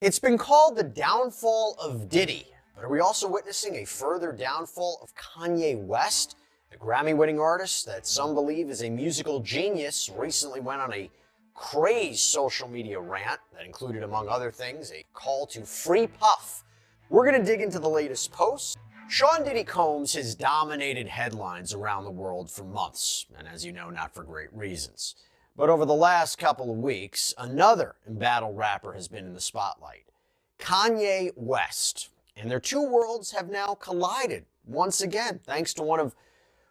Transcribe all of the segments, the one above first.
It's been called the downfall of Diddy, but are we also witnessing a further downfall of Kanye West? The Grammy-winning artist that some believe is a musical genius recently went on a crazed social media rant that included, among other things, a call to free Puff. We're going to dig into the latest posts. Sean Diddy Combs has dominated headlines around the world for months, and as you know, not for great reasons. But over the last couple of weeks, another embattled rapper has been in the spotlight, Kanye West. And their two worlds have now collided once again, thanks to one of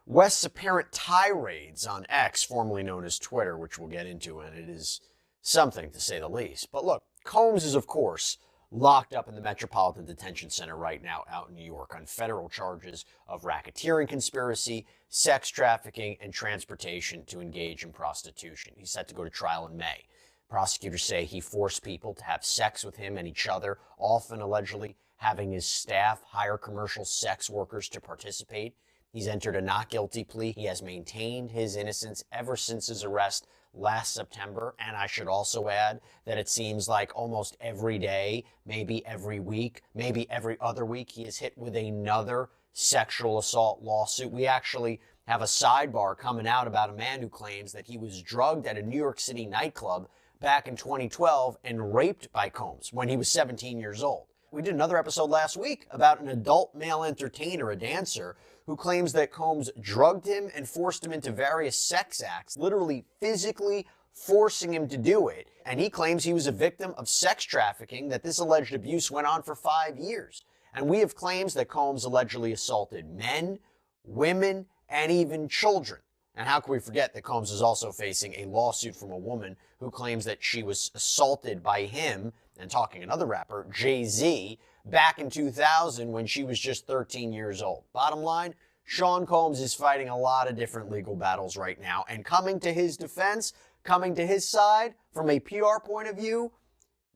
West's apparent tirades on X, formerly known as Twitter, which we'll get into, and it is something to say the least. But look, Combs is, of course, locked up in the Metropolitan Detention Center right now out in New York on federal charges of racketeering conspiracy, sex trafficking, and transportation to engage in prostitution. He's set to go to trial in May. Prosecutors say he forced people to have sex with him and each other, often allegedly having his staff hire commercial sex workers to participate. He's entered a not guilty plea. He has maintained his innocence ever since his arrest last September, and I should also add that it seems like almost every day, maybe every week, maybe every other week, he is hit with another sexual assault lawsuit. We actually have a sidebar coming out about a man who claims that he was drugged at a New York City nightclub back in 2012 and raped by Combs when he was 17 years old. We did another episode last week about an adult male entertainer, a dancer, who claims that Combs drugged him and forced him into various sex acts, literally physically forcing him to do it. And he claims he was a victim of sex trafficking, that this alleged abuse went on for 5 years. And we have claims that Combs allegedly assaulted men, women, and even children. And how can we forget that Combs is also facing a lawsuit from a woman who claims that she was assaulted by him, and talking another rapper, Jay-Z, back in 2000 when she was just 13 years old. Bottom line, Sean Combs is fighting a lot of different legal battles right now, and coming to his defense, coming to his side from a PR point of view,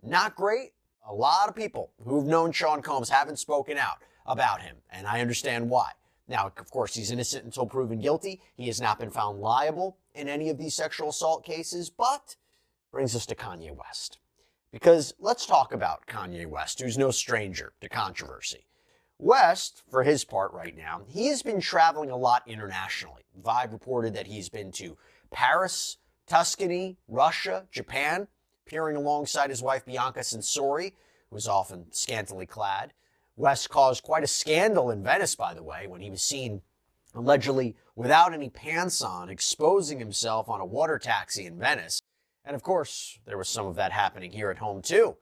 not great. A lot of people who've known Sean Combs haven't spoken out about him, and I understand why. Now, of course, he's innocent until proven guilty. He has not been found liable in any of these sexual assault cases, but brings us to Kanye West. Because let's talk about Kanye West, who's no stranger to controversy. West, for his part right now, he has been traveling a lot internationally. Vibe reported that he's been to Paris, Tuscany, Russia, Japan, appearing alongside his wife Bianca Censori, who is often scantily clad. West caused quite a scandal in Venice, by the way, when he was seen allegedly without any pants on, exposing himself on a water taxi in Venice. And of course, there was some of that happening here at home too.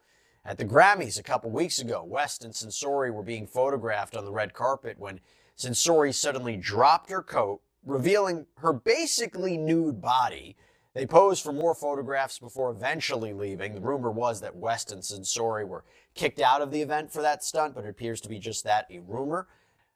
At the Grammys a couple weeks ago, West and Censori were being photographed on the red carpet when Censori suddenly dropped her coat, revealing her basically nude body. They posed for more photographs before eventually leaving. The rumor was that West and Censori were kicked out of the event for that stunt, but it appears to be just that, a rumor.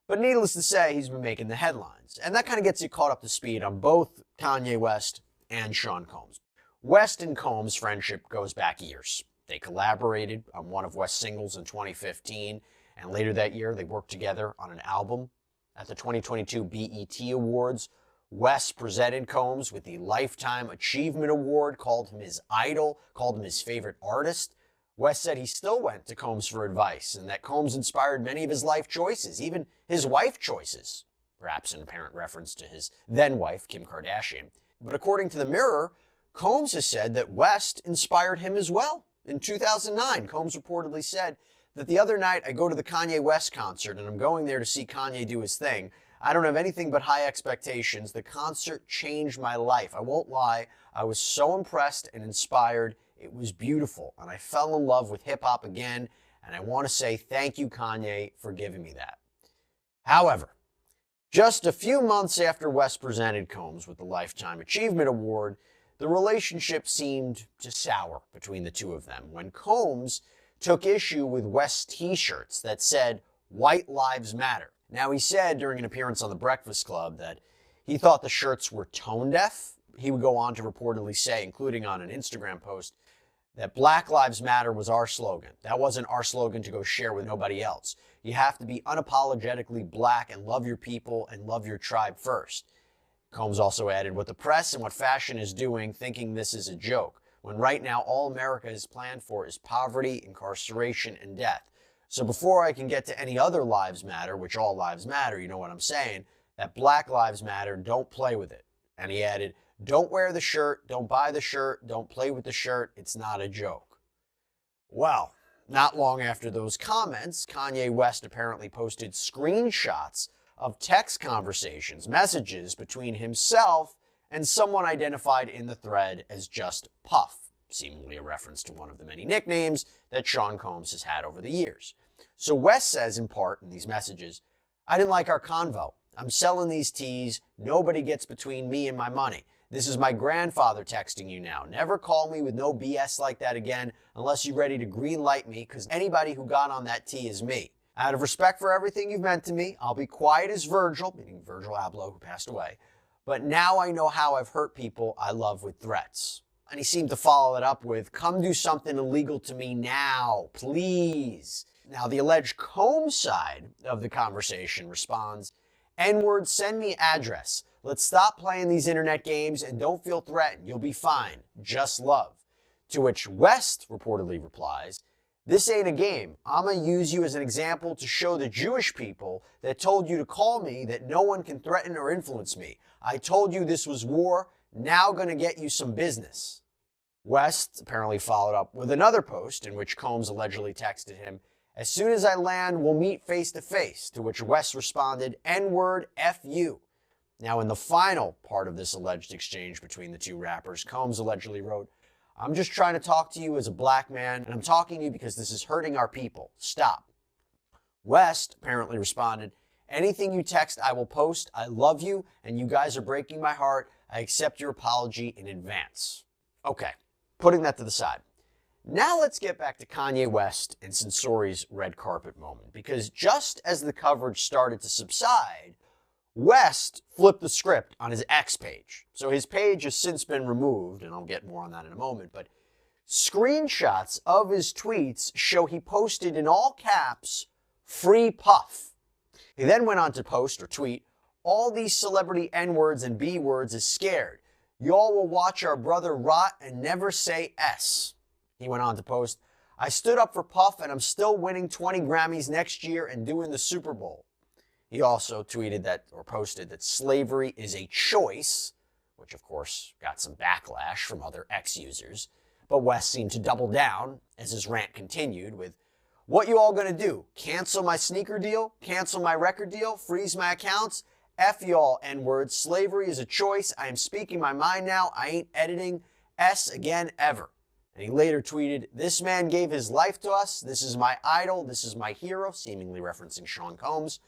But needless to say, he's been making the headlines. And that kind of gets you caught up to speed on both Kanye West and Sean Combs. West and Combs' friendship goes back years. They collaborated on one of West's singles in 2015, and later that year they worked together on an album. At the 2022 BET Awards, West presented Combs with the Lifetime Achievement Award, called him his idol, called him his favorite artist. West said he still went to Combs for advice, and that Combs inspired many of his life choices, even his wife choices, perhaps in apparent reference to his then-wife, Kim Kardashian. But according to The Mirror, Combs has said that West inspired him as well. In 2009, Combs reportedly said that the other night I go to the Kanye West concert and I'm going there to see Kanye do his thing. I don't have anything but high expectations. The concert changed my life. I won't lie. I was so impressed and inspired. It was beautiful. And I fell in love with hip hop again. And I want to say thank you, Kanye, for giving me that. However, just a few months after West presented Combs with the Lifetime Achievement Award, the relationship seemed to sour between the two of them when Combs took issue with West's t-shirts that said, "White Lives Matter." Now, he said during an appearance on The Breakfast Club that he thought the shirts were tone deaf. He would go on to reportedly say, including on an Instagram post, that Black Lives Matter was our slogan. That wasn't our slogan to go share with nobody else. You have to be unapologetically black and love your people and love your tribe first. Combs also added, what the press and what fashion is doing, thinking this is a joke. when right now all America has planned for is poverty, incarceration, and death. So before I can get to any other lives matter, which all lives matter, you know what I'm saying, that Black Lives Matter, don't play with it. And he added, don't wear the shirt, don't buy the shirt, don't play with the shirt, it's not a joke. Well, not long after those comments, Kanye West apparently posted screenshots of text conversations, messages between himself and someone identified in the thread as just Puff, seemingly a reference to one of the many nicknames that Sean Combs has had over the years. So West says in part in these messages, I didn't like our convo. I'm selling these teas. Nobody gets between me and my money. This is my grandfather texting you now. Never call me with no BS like that again unless you're ready to green light me, because anybody who got on that tea is me. Out of respect for everything you've meant to me, I'll be quiet as Virgil, meaning Virgil Abloh, who passed away. But now I know how I've hurt people I love with threats. And he seemed to follow it up with, come do something illegal to me now, please. Now, the alleged Combs side of the conversation responds, N-word, send me address. Let's stop playing these internet games and don't feel threatened. You'll be fine. Just love. To which West reportedly replies, this ain't a game. I'ma use you as an example to show the Jewish people that told you to call me that no one can threaten or influence me. I told you this was war. Now gonna get you some business. West apparently followed up with another post in which Combs allegedly texted him, as soon as I land, we'll meet face to face, to which West responded, N-word, F you. Now, in the final part of this alleged exchange between the two rappers, Combs allegedly wrote, I'm just trying to talk to you as a black man, and I'm talking to you because this is hurting our people. Stop. West apparently responded, anything you text, I will post. I love you, and you guys are breaking my heart. I accept your apology in advance. Okay, putting that to the side. Now let's get back to Kanye West and Sensori's red carpet moment, because just as the coverage started to subside, West flipped the script on his X page. So his page has since been removed, and I'll get more on that in a moment, but screenshots of his tweets show he posted in all caps, free Puff. He then went on to post or tweet, all these celebrity N-words and B-words is scared. Y'all will watch our brother rot and never say S. He went on to post, I stood up for Puff and I'm still winning 20 Grammys next year and doing the Super Bowl. He also tweeted that, or posted that slavery is a choice, which of course got some backlash from other X users. But West seemed to double down as his rant continued with, what you all gonna do? Cancel my sneaker deal? Cancel my record deal? Freeze my accounts? F y'all N-words. Slavery is a choice. I am speaking my mind now. I ain't editing S again ever. And he later tweeted, this man gave his life to us. This is my idol. This is my hero, seemingly referencing Sean Combs.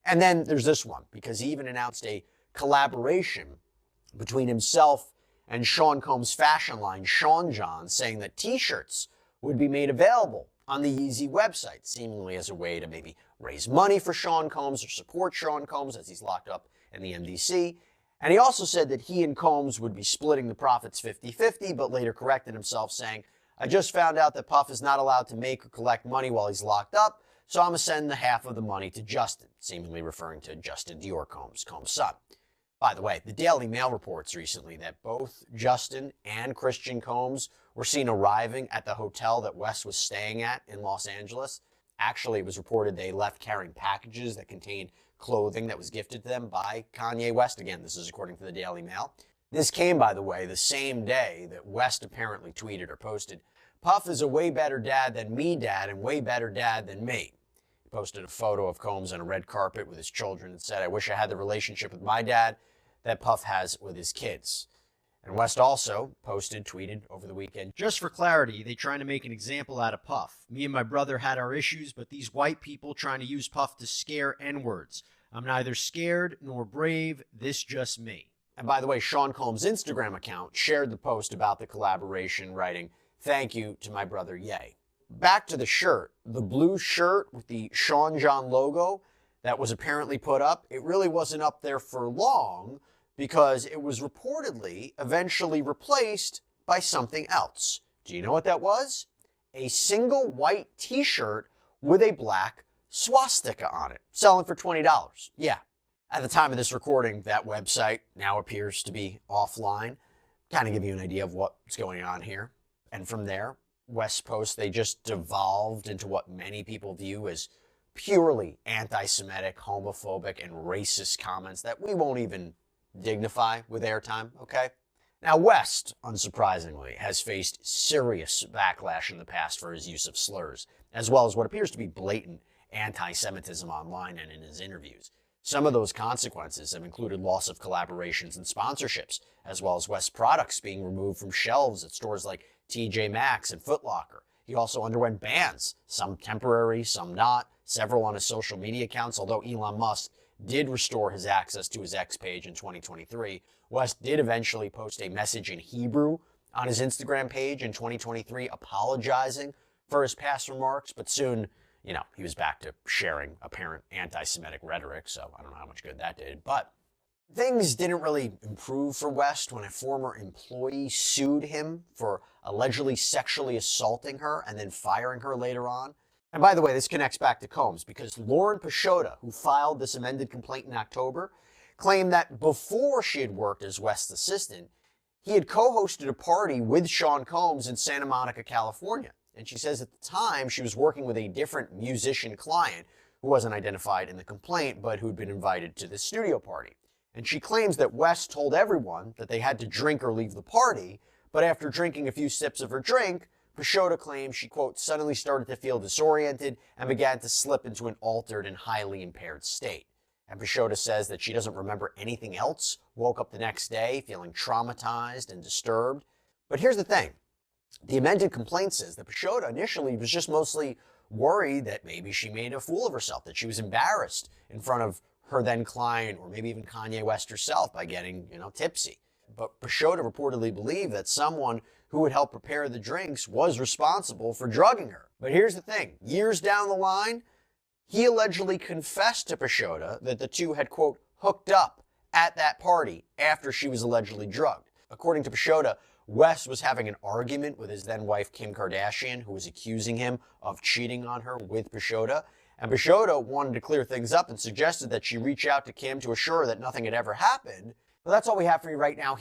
And then there's this one, because he even announced a collaboration between himself and Sean Combs' fashion line, Sean John, saying that t-shirts would be made available on the Yeezy website, seemingly as a way to maybe raise money for Sean Combs or support Sean Combs as he's locked up in the MDC. And he also said that he and Combs would be splitting the profits 50-50, but later corrected himself, saying, I just found out that Puff is not allowed to make or collect money while he's locked up, so I'm going to send the half of the money to Justin, seemingly referring to Justin Dior Combs, Combs' son. By the way, the Daily Mail reports recently that both Justin and Christian Combs were seen arriving at the hotel that West was staying at in Los Angeles. Actually, it was reported they left carrying packages that contained clothing that was gifted to them by Kanye West. Again, this is according to the Daily Mail. This came, by the way, the same day that West apparently tweeted or posted, Puff is a way better dad than me dad and way better dad than me. He posted a photo of Combs on a red carpet with his children and said, I wish I had the relationship with my dad that Puff has with his kids. And West also tweeted over the weekend, just for clarity, they trying to make an example out of Puff. Me and my brother had our issues, but these white people trying to use Puff to scare N-words. I'm neither scared nor brave, this just me. And by the way, Sean Combs' Instagram account shared the post about the collaboration, writing, thank you to my brother Ye. Back to the shirt. The blue shirt with the Sean John logo that was apparently put up, it really wasn't up there for long, because it was reportedly eventually replaced by something else. Do you know what that was? A single white t-shirt with a black swastika on it, selling for $20. Yeah. At the time of this recording, that website now appears to be offline. Kind of give you an idea of what's going on here. And from there, West's posts, they just devolved into what many people view as purely anti-Semitic, homophobic, and racist comments that we won't even dignify with airtime, okay? Now, West, unsurprisingly, has faced serious backlash in the past for his use of slurs, as well as what appears to be blatant anti-Semitism online and in his interviews. Some of those consequences have included loss of collaborations and sponsorships, as well as West's products being removed from shelves at stores like TJ Maxx and Foot Locker. He also underwent bans, some temporary, some not, several on his social media accounts, although Elon Musk did restore his access to his X page in 2023. West did eventually post a message in Hebrew on his Instagram page in 2023 apologizing for his past remarks, but soon, he was back to sharing apparent anti-Semitic rhetoric, so I don't know how much good that did. But things didn't really improve for West when a former employee sued him for allegedly sexually assaulting her and then firing her later on. And by the way, this connects back to Combs because Lauren Pashota, who filed this amended complaint in October, claimed that before she had worked as West's assistant, he had co-hosted a party with Sean Combs in Santa Monica, California. And she says at the time she was working with a different musician client who wasn't identified in the complaint, but who'd been invited to the studio party. And she claims that West told everyone that they had to drink or leave the party, but after drinking a few sips of her drink, Pashota claims she, quote, suddenly started to feel disoriented and began to slip into an altered and highly impaired state. And Pashota says that she doesn't remember anything else, woke up the next day feeling traumatized and disturbed. But here's the thing. The amended complaint says that Pashota initially was just mostly worried that maybe she made a fool of herself, that she was embarrassed in front of her then client or maybe even Kanye West herself by getting, tipsy. But Pashota reportedly believed that someone who would help prepare the drinks was responsible for drugging her. But here's the thing. Years down the line, he allegedly confessed to Pashota that the two had, quote, hooked up at that party after she was allegedly drugged. According to Pashota, West was having an argument with his then wife Kim Kardashian, who was accusing him of cheating on her with Pashota. And Pashota wanted to clear things up and suggested that she reach out to Kim to assure her that nothing had ever happened. But that's all we have for you right now.